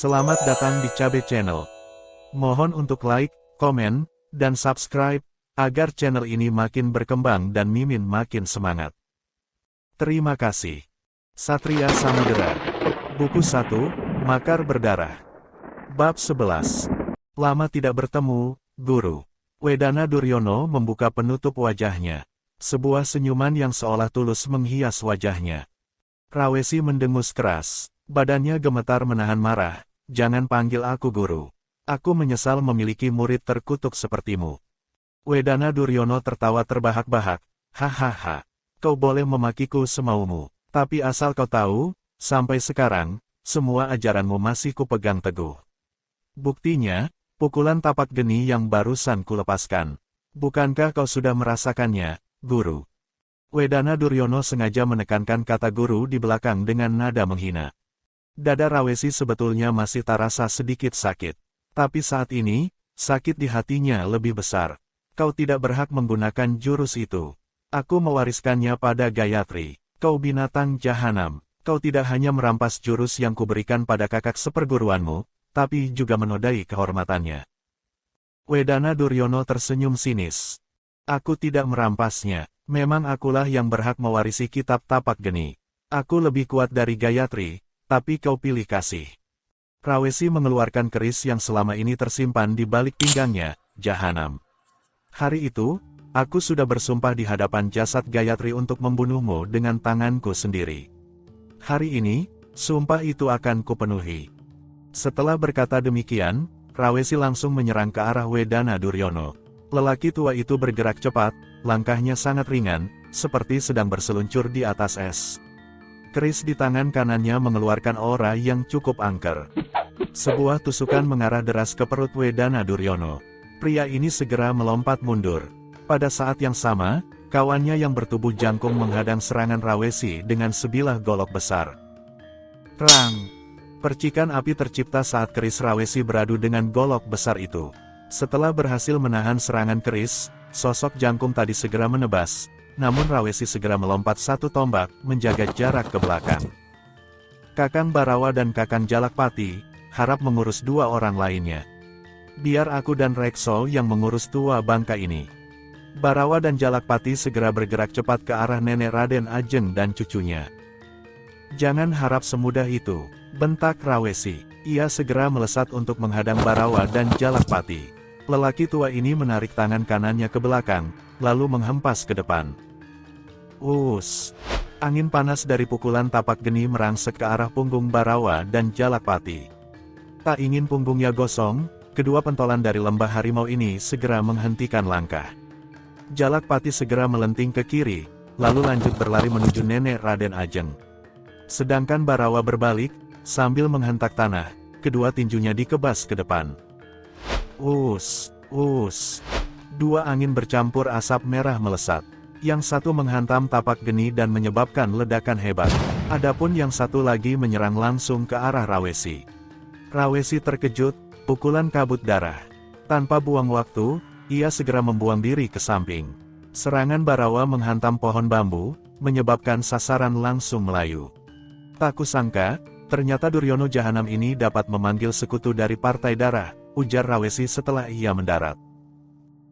Selamat datang di Cabe Channel. Mohon untuk like, komen, dan subscribe, agar channel ini makin berkembang dan Mimin makin semangat. Terima kasih. Satria Samudera. Buku 1, Makar Berdarah. Bab 11. Lama tidak bertemu, Guru. Wedana Duryono membuka penutup wajahnya. Sebuah senyuman yang seolah tulus menghias wajahnya. Rawesi mendengus keras. Badannya gemetar menahan marah. Jangan panggil aku guru. Aku menyesal memiliki murid terkutuk sepertimu. Wedana Duryono tertawa terbahak-bahak. Hahaha. Kau boleh memakiku semaumu. Tapi asal kau tahu, sampai sekarang, semua ajaranmu masih kupegang teguh. Buktinya, pukulan tapak geni yang barusan kulepaskan. Bukankah kau sudah merasakannya, guru? Wedana Duryono sengaja menekankan kata guru di belakang dengan nada menghina. Dada Rawesi sebetulnya masih terasa sedikit sakit. Tapi saat ini, sakit di hatinya lebih besar. Kau tidak berhak menggunakan jurus itu. Aku mewariskannya pada Gayatri. Kau binatang jahanam. Kau tidak hanya merampas jurus yang kuberikan pada kakak seperguruanmu, tapi juga menodai kehormatannya. Wedana Duryono tersenyum sinis. Aku tidak merampasnya. Memang akulah yang berhak mewarisi kitab tapak geni. Aku lebih kuat dari Gayatri. Tapi kau pilih kasih. Rawesi mengeluarkan keris yang selama ini tersimpan di balik pinggangnya, jahanam. Hari itu, aku sudah bersumpah di hadapan jasad Gayatri untuk membunuhmu dengan tanganku sendiri. Hari ini, sumpah itu akan kupenuhi. Setelah berkata demikian, Rawesi langsung menyerang ke arah Wedana Duryono. Lelaki tua itu bergerak cepat, langkahnya sangat ringan, seperti sedang berseluncur di atas es. Keris di tangan kanannya mengeluarkan aura yang cukup angker. Sebuah tusukan mengarah deras ke perut Wedana Duryono. Pria ini segera melompat mundur. Pada saat yang sama, kawannya yang bertubuh jangkung menghadang serangan Rawesi dengan sebilah golok besar. Rang! Percikan api tercipta saat keris Rawesi beradu dengan golok besar itu. Setelah berhasil menahan serangan keris, sosok jangkung tadi segera menebas. Namun Rawesi segera melompat satu tombak, menjaga jarak ke belakang. Kakang Barawa dan Kakang Jalakpati, harap mengurus dua orang lainnya. Biar aku dan Rekso yang mengurus tua bangka ini. Barawa dan Jalakpati segera bergerak cepat ke arah nenek Raden Ajeng dan cucunya. Jangan harap semudah itu, bentak Rawesi. Ia segera melesat untuk menghadang Barawa dan Jalakpati. Lelaki tua ini menarik tangan kanannya ke belakang, lalu menghempas ke depan. Angin panas dari pukulan tapak geni merangsek ke arah punggung Barawa dan Jalakpati. Tak ingin punggungnya gosong, kedua pentolan dari lembah harimau ini segera menghentikan langkah. Jalakpati segera melenting ke kiri, lalu lanjut berlari menuju nenek Raden Ajeng. Sedangkan Barawa berbalik, sambil menghentak tanah, kedua tinjunya dikebas ke depan. Dua angin bercampur asap merah melesat. Yang satu menghantam tapak geni dan menyebabkan ledakan hebat. Adapun yang satu lagi menyerang langsung ke arah Rawesi. Rawesi terkejut, pukulan kabut darah. Tanpa buang waktu, ia segera membuang diri ke samping. Serangan Barawa menghantam pohon bambu, menyebabkan sasaran langsung melayu. Tak kusangka, ternyata Duryono Jahanam ini dapat memanggil sekutu dari Partai Darah, ujar Rawesi setelah ia mendarat.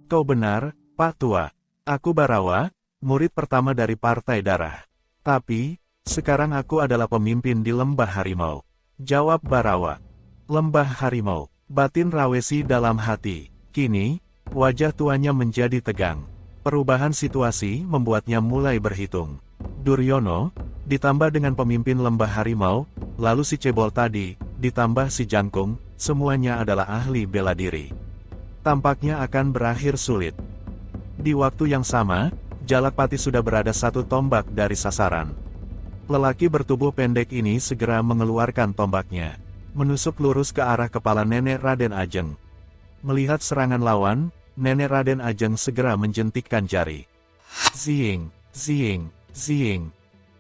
Kau benar, Pak Tua. Aku Barawa, murid pertama dari Partai Darah. Tapi, sekarang aku adalah pemimpin di Lembah Harimau. Jawab Barawa. Lembah Harimau, batin Rawesi dalam hati. Kini, wajah tuanya menjadi tegang. Perubahan situasi membuatnya mulai berhitung. Duryono, ditambah dengan pemimpin Lembah Harimau, lalu si cebol tadi, ditambah si jangkung, semuanya adalah ahli bela diri. Tampaknya akan berakhir sulit. Di waktu yang sama, Jalakpati sudah berada satu tombak dari sasaran. Lelaki bertubuh pendek ini segera mengeluarkan tombaknya, menusuk lurus ke arah kepala nenek Raden Ajeng. Melihat serangan lawan, nenek Raden Ajeng segera menjentikkan jari. Ziing, ziing, ziing.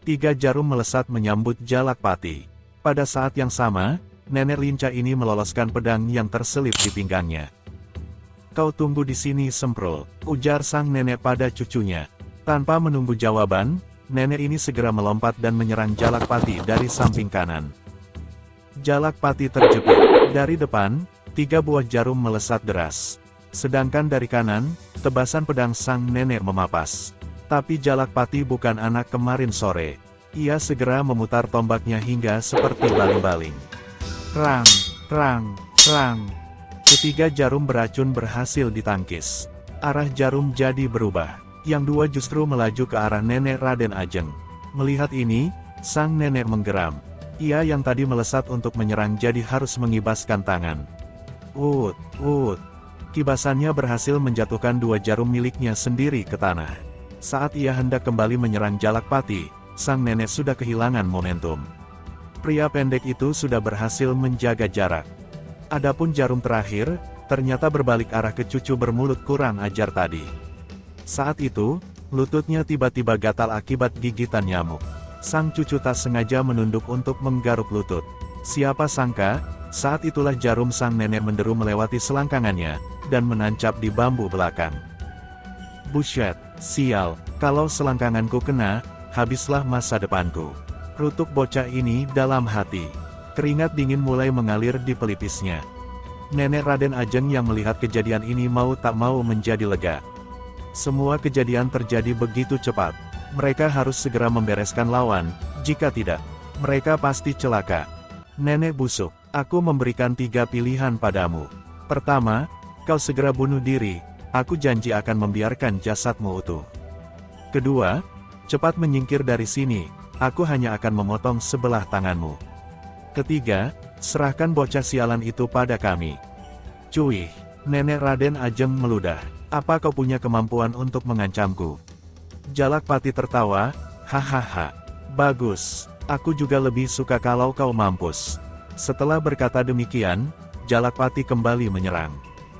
3 jarum melesat menyambut Jalakpati. Pada saat yang sama, nenek lincah ini meloloskan pedang yang terselip di pinggangnya. Kau tunggu di sini Semprul, ujar sang nenek pada cucunya. Tanpa menunggu jawaban, nenek ini segera melompat dan menyerang Jalakpati dari samping kanan. Jalakpati terjepit. Dari depan, 3 buah jarum melesat deras. Sedangkan dari kanan, tebasan pedang sang nenek memapas. Tapi Jalakpati bukan anak kemarin sore. Ia segera memutar tombaknya hingga seperti baling-baling. Rang, rang, rang. Ketiga jarum beracun berhasil ditangkis. Arah jarum jadi berubah. Yang dua justru melaju ke arah nenek Raden Ajeng. Melihat ini, sang nenek menggeram. Ia yang tadi melesat untuk menyerang jadi harus mengibaskan tangan. Kibasannya berhasil menjatuhkan 2 jarum miliknya sendiri ke tanah. Saat ia hendak kembali menyerang Jalakpati, sang nenek sudah kehilangan momentum. Pria pendek itu sudah berhasil menjaga jarak. Adapun jarum terakhir, ternyata berbalik arah ke cucu bermulut kurang ajar tadi. Saat itu, lututnya tiba-tiba gatal akibat gigitan nyamuk. Sang cucu tak sengaja menunduk untuk menggaruk lutut. Siapa sangka, saat itulah jarum sang nenek menderu melewati selangkangannya, dan menancap di bambu belakang. Buset, sial, kalau selangkanganku kena, habislah masa depanku. Rutuk bocah ini dalam hati. Keringat dingin mulai mengalir di pelipisnya. Nenek Raden Ajeng yang melihat kejadian ini mau tak mau menjadi lega. Semua kejadian terjadi begitu cepat. Mereka harus segera membereskan lawan, jika tidak, mereka pasti celaka. Nenek busuk, aku memberikan 3 pilihan padamu. Pertama, kau segera bunuh diri, aku janji akan membiarkan jasadmu utuh. Kedua, cepat menyingkir dari sini, aku hanya akan memotong sebelah tanganmu. Ketiga, serahkan bocah sialan itu pada kami. Cuih, nenek Raden Ajeng meludah. Apa kau punya kemampuan untuk mengancamku? Jalakpati tertawa, hahaha. Bagus, aku juga lebih suka kalau kau mampus. Setelah berkata demikian, Jalakpati kembali menyerang.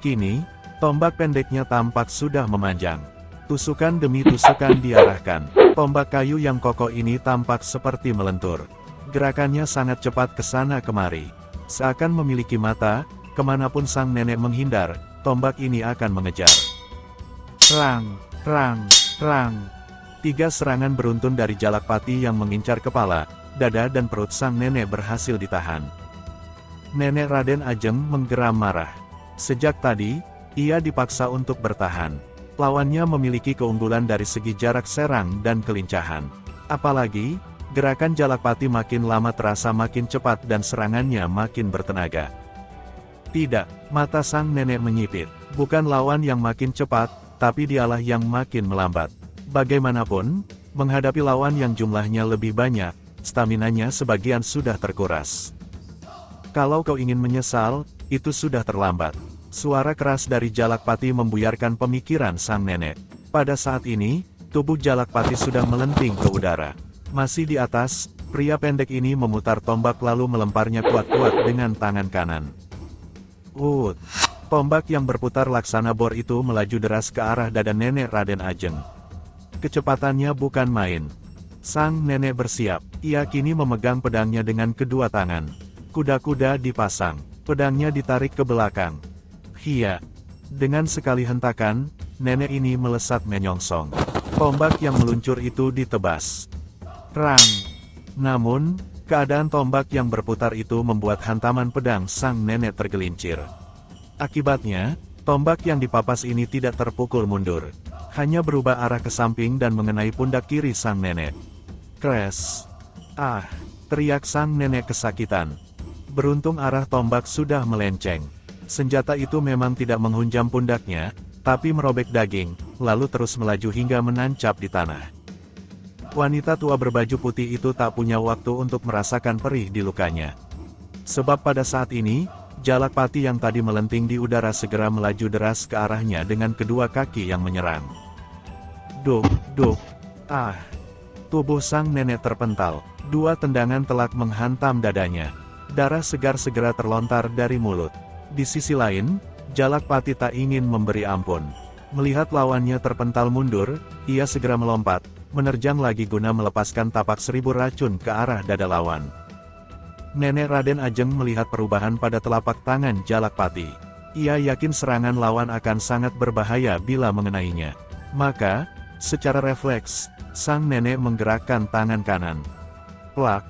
Kini, tombak pendeknya tampak sudah memanjang. Tusukan demi tusukan diarahkan. Tombak kayu yang kokoh ini tampak seperti melentur. Gerakannya sangat cepat ke sana kemari. Seakan memiliki mata, kemanapun sang nenek menghindar, tombak ini akan mengejar. Rang, rang, rang. 3 serangan beruntun dari Jalakpati yang mengincar kepala, dada dan perut sang nenek berhasil ditahan. Nenek Raden Ajeng menggeram marah. Sejak tadi, ia dipaksa untuk bertahan. Lawannya memiliki keunggulan dari segi jarak serang dan kelincahan. Apalagi, gerakan Jalakpati makin lama terasa makin cepat dan serangannya makin bertenaga. Tidak, mata sang nenek menyipit. Bukan lawan yang makin cepat, tapi dialah yang makin melambat. Bagaimanapun, menghadapi lawan yang jumlahnya lebih banyak, staminanya sebagian sudah terkuras. Kalau kau ingin menyesal, itu sudah terlambat. Suara keras dari Jalakpati membuyarkan pemikiran sang nenek. Pada saat ini, tubuh Jalakpati sudah melenting ke udara. Masih di atas, pria pendek ini memutar tombak lalu melemparnya kuat-kuat dengan tangan kanan. Tombak yang berputar laksana bor itu melaju deras ke arah dada nenek Raden Ajeng. Kecepatannya bukan main. Sang nenek bersiap, ia kini memegang pedangnya dengan kedua tangan. Kuda-kuda dipasang, pedangnya ditarik ke belakang. Hia! Dengan sekali hentakan, nenek ini melesat menyongsong. Tombak yang meluncur itu ditebas. Rang! Namun, keadaan tombak yang berputar itu membuat hantaman pedang sang nenek tergelincir. Akibatnya, tombak yang dipapas ini tidak terpukul mundur. Hanya berubah arah ke samping dan mengenai pundak kiri sang nenek. Kres! Ah! Teriak sang nenek kesakitan. Beruntung arah tombak sudah melenceng. Senjata itu memang tidak menghunjam pundaknya, tapi merobek daging, lalu terus melaju hingga menancap di tanah. Wanita tua berbaju putih itu tak punya waktu untuk merasakan perih di lukanya. Sebab pada saat ini, Jalakpati yang tadi melenting di udara segera melaju deras ke arahnya dengan kedua kaki yang menyerang. Duk, duk, ah! Tubuh sang nenek terpental, 2 tendangan telak menghantam dadanya. Darah segar segera terlontar dari mulut. Di sisi lain, Jalakpati tak ingin memberi ampun. Melihat lawannya terpental mundur, ia segera melompat, menerjang lagi guna melepaskan tapak 1000 racun ke arah dada lawan. Nenek Raden Ajeng melihat perubahan pada telapak tangan Jalakpati. Ia yakin serangan lawan akan sangat berbahaya bila mengenainya. Maka, secara refleks, sang nenek menggerakkan tangan kanan. Plak!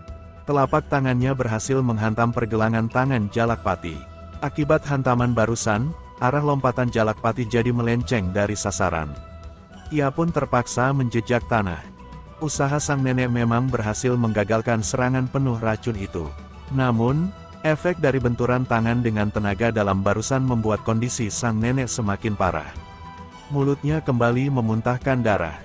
Telapak tangannya berhasil menghantam pergelangan tangan Jalakpati. Akibat hantaman barusan, arah lompatan Jalakpati jadi melenceng dari sasaran. Ia pun terpaksa menjejak tanah. Usaha sang nenek memang berhasil menggagalkan serangan penuh racun itu. Namun, efek dari benturan tangan dengan tenaga dalam barusan membuat kondisi sang nenek semakin parah. Mulutnya kembali memuntahkan darah.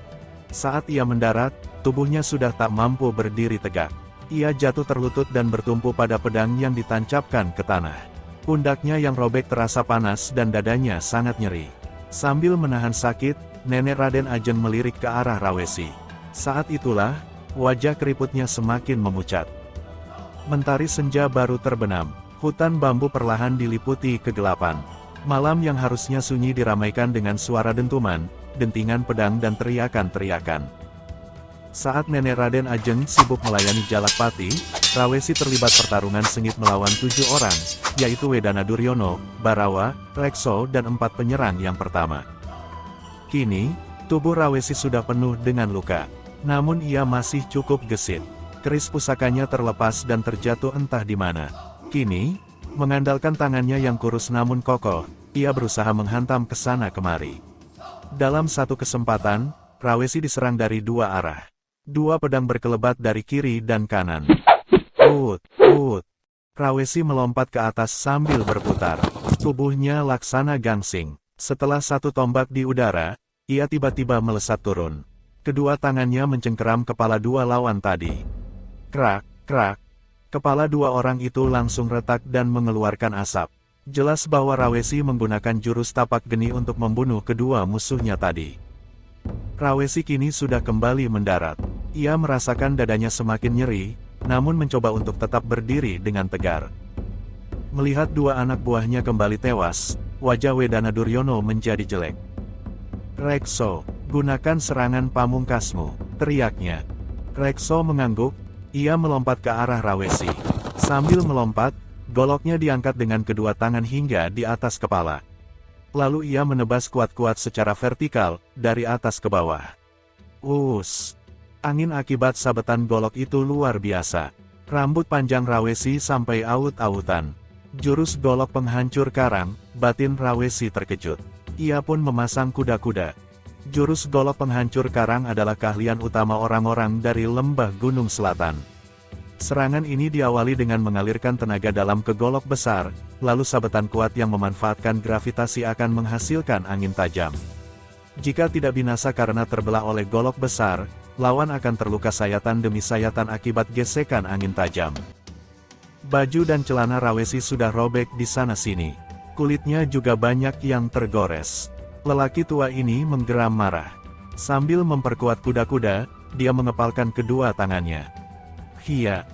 Saat ia mendarat, tubuhnya sudah tak mampu berdiri tegak. Ia jatuh terlutut dan bertumpu pada pedang yang ditancapkan ke tanah. Pundaknya yang robek terasa panas dan dadanya sangat nyeri. Sambil menahan sakit, nenek Raden Ajeng melirik ke arah Rawesi. Saat itulah, wajah keriputnya semakin memucat. Mentari senja baru terbenam. Hutan bambu perlahan diliputi kegelapan. Malam yang harusnya sunyi diramaikan dengan suara dentuman, dentingan pedang dan teriakan-teriakan. Saat nenek Raden Ajeng sibuk melayani Jalakpati, Rawesi terlibat pertarungan sengit melawan 7 orang, yaitu Wedana Duryono, Barawa, Rekso dan 4 penyerang yang pertama. Kini, tubuh Rawesi sudah penuh dengan luka. Namun ia masih cukup gesit. Keris pusakanya terlepas dan terjatuh entah di mana. Kini, mengandalkan tangannya yang kurus namun kokoh, ia berusaha menghantam ke sana kemari. Dalam satu kesempatan, Rawesi diserang dari 2 arah. 2 pedang berkelebat dari kiri dan kanan. Ut. Rawesi melompat ke atas sambil berputar. Tubuhnya laksana gangsing. Setelah 1 tombak di udara, ia tiba-tiba melesat turun. Kedua tangannya mencengkeram kepala 2 lawan tadi. Krak, krak. Kepala 2 orang itu langsung retak dan mengeluarkan asap. Jelas bahwa Rawesi menggunakan jurus tapak geni untuk membunuh kedua musuhnya tadi. Rawesi kini sudah kembali mendarat. Ia merasakan dadanya semakin nyeri, namun mencoba untuk tetap berdiri dengan tegar. Melihat 2 anak buahnya kembali tewas, wajah Wedana Duryono menjadi jelek. Rekso, gunakan serangan pamungkasmu, teriaknya. Rekso mengangguk, ia melompat ke arah Rawesi. Sambil melompat, goloknya diangkat dengan kedua tangan hingga di atas kepala. Lalu ia menebas kuat-kuat secara vertikal, dari atas ke bawah. Angin akibat sabetan golok itu luar biasa. Rambut panjang Rawesi sampai aut-autan. Jurus golok penghancur karang, batin Rawesi terkejut. Ia pun memasang kuda-kuda. Jurus golok penghancur karang adalah keahlian utama orang-orang dari lembah Gunung Selatan. Serangan ini diawali dengan mengalirkan tenaga dalam ke golok besar, lalu sabetan kuat yang memanfaatkan gravitasi akan menghasilkan angin tajam. Jika tidak binasa karena terbelah oleh golok besar, lawan akan terluka sayatan demi sayatan akibat gesekan angin tajam. Baju dan celana Rawesi sudah robek di sana-sini. Kulitnya juga banyak yang tergores. Lelaki tua ini menggeram marah. Sambil memperkuat kuda-kuda, dia mengepalkan kedua tangannya. Hia!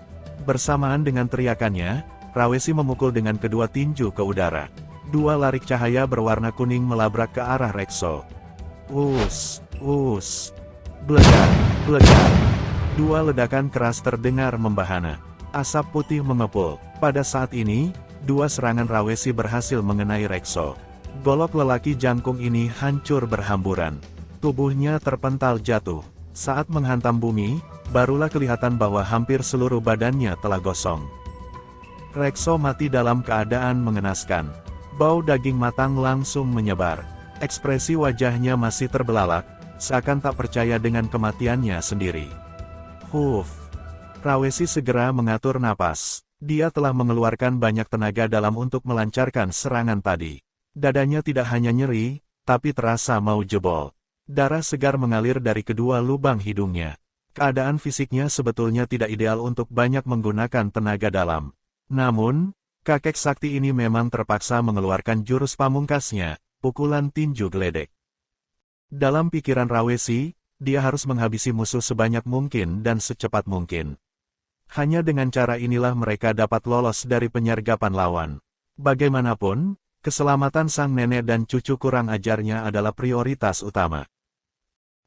Bersamaan dengan teriakannya, Rawesi memukul dengan kedua tinju ke udara. 2 larik cahaya berwarna kuning melabrak ke arah Rekso. Blegar, blegar. 2 ledakan keras terdengar membahana. Asap putih mengepul. Pada saat ini, 2 serangan Rawesi berhasil mengenai Rekso. Golok lelaki jangkung ini hancur berhamburan. Tubuhnya terpental jatuh. Saat menghantam bumi, barulah kelihatan bahwa hampir seluruh badannya telah gosong. Rekso mati dalam keadaan mengenaskan. Bau daging matang langsung menyebar. Ekspresi wajahnya masih terbelalak, seakan tak percaya dengan kematiannya sendiri. Rawesi segera mengatur napas. Dia telah mengeluarkan banyak tenaga dalam untuk melancarkan serangan tadi. Dadanya tidak hanya nyeri, tapi terasa mau jebol. Darah segar mengalir dari kedua lubang hidungnya. Keadaan fisiknya sebetulnya tidak ideal untuk banyak menggunakan tenaga dalam. Namun, kakek sakti ini memang terpaksa mengeluarkan jurus pamungkasnya, pukulan tinju geledek. Dalam pikiran Rawesi, dia harus menghabisi musuh sebanyak mungkin dan secepat mungkin. Hanya dengan cara inilah mereka dapat lolos dari penyergapan lawan. Bagaimanapun, keselamatan sang nenek dan cucu kurang ajarnya adalah prioritas utama.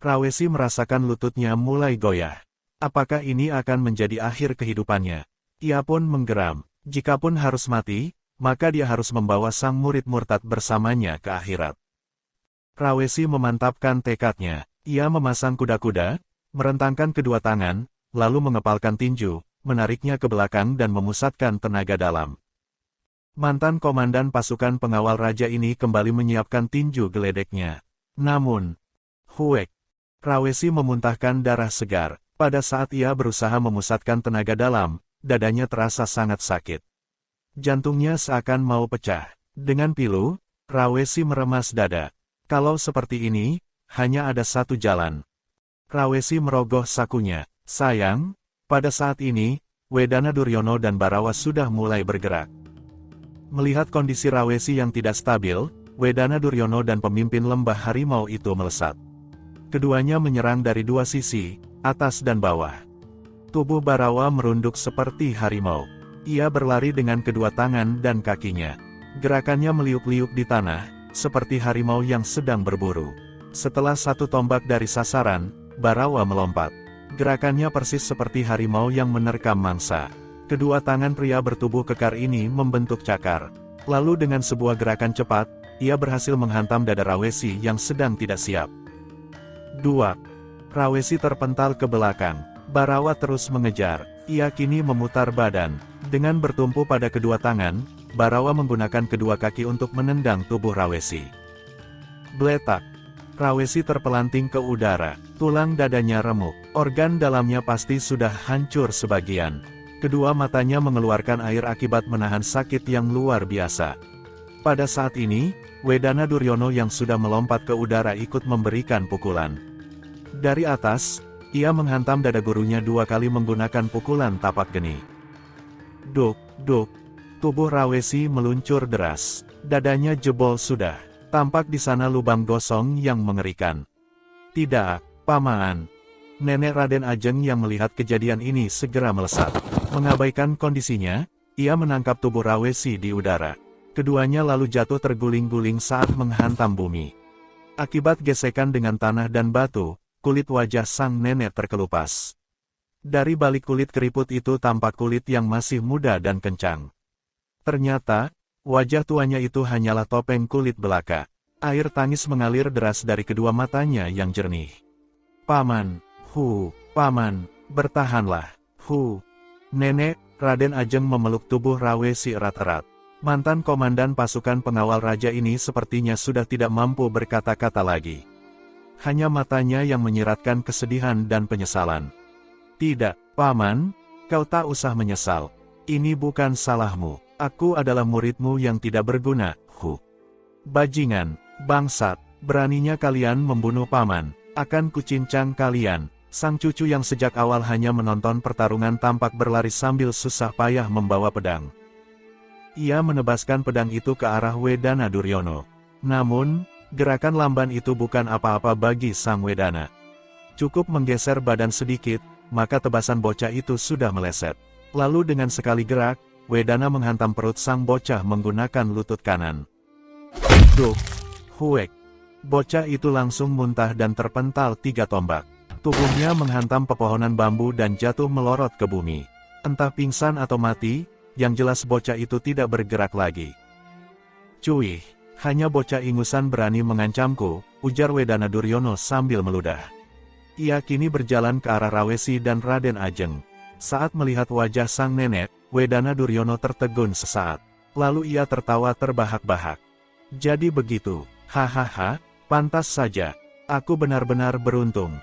Rawesi merasakan lututnya mulai goyah. Apakah ini akan menjadi akhir kehidupannya? Ia pun menggeram. Jikapun harus mati, maka dia harus membawa sang murid murtad bersamanya ke akhirat. Rawesi memantapkan tekadnya. Ia memasang kuda-kuda, merentangkan kedua tangan, lalu mengepalkan tinju, menariknya ke belakang dan memusatkan tenaga dalam. Mantan komandan pasukan pengawal raja ini kembali menyiapkan tinju geledeknya. Namun, huek! Rawesi memuntahkan darah segar. Pada saat ia berusaha memusatkan tenaga dalam, dadanya terasa sangat sakit. Jantungnya seakan mau pecah. Dengan pilu, Rawesi meremas dada. Kalau seperti ini, hanya ada satu jalan. Rawesi merogoh sakunya. Sayang, pada saat ini, Wedana Duryono dan Barawa sudah mulai bergerak. Melihat kondisi Rawesi yang tidak stabil, Wedana Duryono dan pemimpin lembah harimau itu melesat. Keduanya menyerang dari dua sisi, atas dan bawah. Tubuh Barawa merunduk seperti harimau. Ia berlari dengan kedua tangan dan kakinya. Gerakannya meliuk-liuk di tanah, seperti harimau yang sedang berburu. Setelah satu tombak dari sasaran, Barawa melompat. Gerakannya persis seperti harimau yang menerkam mangsa. Kedua tangan pria bertubuh kekar ini membentuk cakar. Lalu dengan sebuah gerakan cepat, ia berhasil menghantam dada Rawesi yang sedang tidak siap. 2. Rawesi terpental ke belakang. Barawa terus mengejar. Ia kini memutar badan. Dengan bertumpu pada kedua tangan, Barawa menggunakan kedua kaki untuk menendang tubuh Rawesi. Bletak. Rawesi terpelanting ke udara. Tulang dadanya remuk. Organ dalamnya pasti sudah hancur sebagian. Kedua matanya mengeluarkan air akibat menahan sakit yang luar biasa. Pada saat ini, Wedana Duryono yang sudah melompat ke udara ikut memberikan pukulan. Dari atas, ia menghantam dada gurunya 2 kali menggunakan pukulan tapak geni. Duk, duk. Tubuh Rawesi meluncur deras. Dadanya jebol sudah. Tampak di sana lubang gosong yang mengerikan. Tidak, Paman. Nenek Raden Ajeng yang melihat kejadian ini segera melesat. Mengabaikan kondisinya, ia menangkap tubuh Rawesi di udara. Keduanya lalu jatuh terguling-guling saat menghantam bumi. Akibat gesekan dengan tanah dan batu, kulit wajah sang nenek terkelupas. Dari balik kulit keriput itu tampak kulit yang masih muda dan kencang. Ternyata, wajah tuanya itu hanyalah topeng kulit belaka. Air tangis mengalir deras dari kedua matanya yang jernih. Paman, Paman, bertahanlah, Nenek, Raden Ajeng memeluk tubuh Rawesi erat-erat. Mantan komandan pasukan pengawal raja ini sepertinya sudah tidak mampu berkata-kata lagi. Hanya matanya yang menyiratkan kesedihan dan penyesalan. Tidak, Paman, kau tak usah menyesal. Ini bukan salahmu. Aku adalah muridmu yang tidak berguna, Bajingan, bangsat, beraninya kalian membunuh Paman. Akan kucincang kalian. Sang cucu yang sejak awal hanya menonton pertarungan tampak berlari sambil susah payah membawa pedang. Ia menebaskan pedang itu ke arah Wedana Duryono. Namun, gerakan lamban itu bukan apa-apa bagi sang Wedana. Cukup menggeser badan sedikit, maka tebasan bocah itu sudah meleset. Lalu dengan sekali gerak, Wedana menghantam perut sang bocah menggunakan lutut kanan. Duk! Huek! Bocah itu langsung muntah dan terpental 3 tombak. Tubuhnya menghantam pepohonan bambu dan jatuh melorot ke bumi. Entah pingsan atau mati, yang jelas bocah itu tidak bergerak lagi. Cuih, hanya bocah ingusan berani mengancamku, ujar Wedana Duryono sambil meludah. Ia kini berjalan ke arah Rawesi dan Raden Ajeng. Saat melihat wajah sang nenek, Wedana Duryono tertegun sesaat. Lalu ia tertawa terbahak-bahak. Jadi begitu, hahaha. Pantas saja, aku benar-benar beruntung.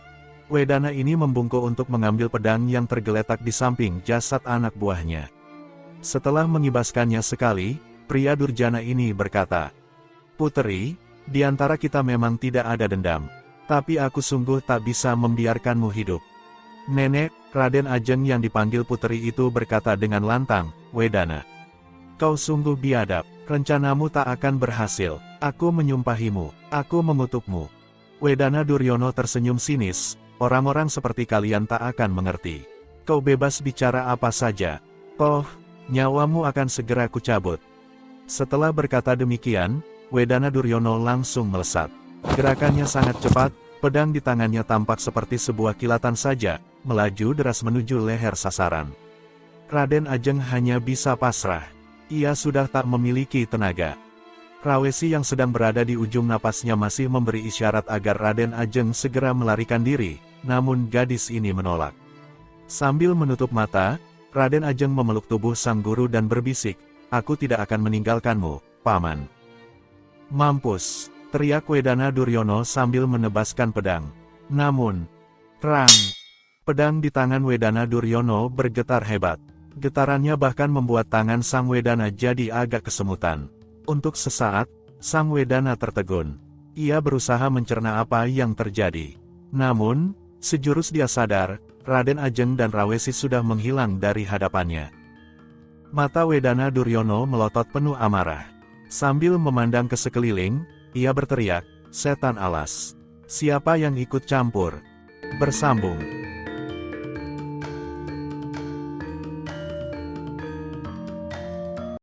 Wedana ini membungkuk untuk mengambil pedang yang tergeletak di samping jasad anak buahnya. Setelah mengibaskannya sekali, pria durjana ini berkata, Puteri, di antara kita memang tidak ada dendam. Tapi aku sungguh tak bisa membiarkanmu hidup. Nenek, Raden Ajeng yang dipanggil Puteri itu berkata dengan lantang, Wedana. Kau sungguh biadab, rencanamu tak akan berhasil. Aku menyumpahimu, aku mengutukmu. Wedana Duryono tersenyum sinis, orang-orang seperti kalian tak akan mengerti. Kau bebas bicara apa saja. Toh, nyawamu akan segera kucabut. Setelah berkata demikian, Wedana Duryono langsung melesat. Gerakannya sangat cepat, pedang di tangannya tampak seperti sebuah kilatan saja, melaju deras menuju leher sasaran. Raden Ajeng hanya bisa pasrah. Ia sudah tak memiliki tenaga. Rawesi yang sedang berada di ujung napasnya masih memberi isyarat agar Raden Ajeng segera melarikan diri, namun gadis ini menolak. Sambil menutup mata, Raden Ajeng memeluk tubuh sang guru dan berbisik, "Aku tidak akan meninggalkanmu, Paman." "Mampus!" teriak Wedana Duryono sambil menebaskan pedang. Namun, terang! Pedang di tangan Wedana Duryono bergetar hebat. Getarannya bahkan membuat tangan sang Wedana jadi agak kesemutan. Untuk sesaat, sang Wedana tertegun. Ia berusaha mencerna apa yang terjadi. Namun, sejurus dia sadar, Raden Ajeng dan Rawesi sudah menghilang dari hadapannya. Mata Wedana Duryono melotot penuh amarah. Sambil memandang ke sekeliling, ia berteriak, "Setan alas! Siapa yang ikut campur?" Bersambung.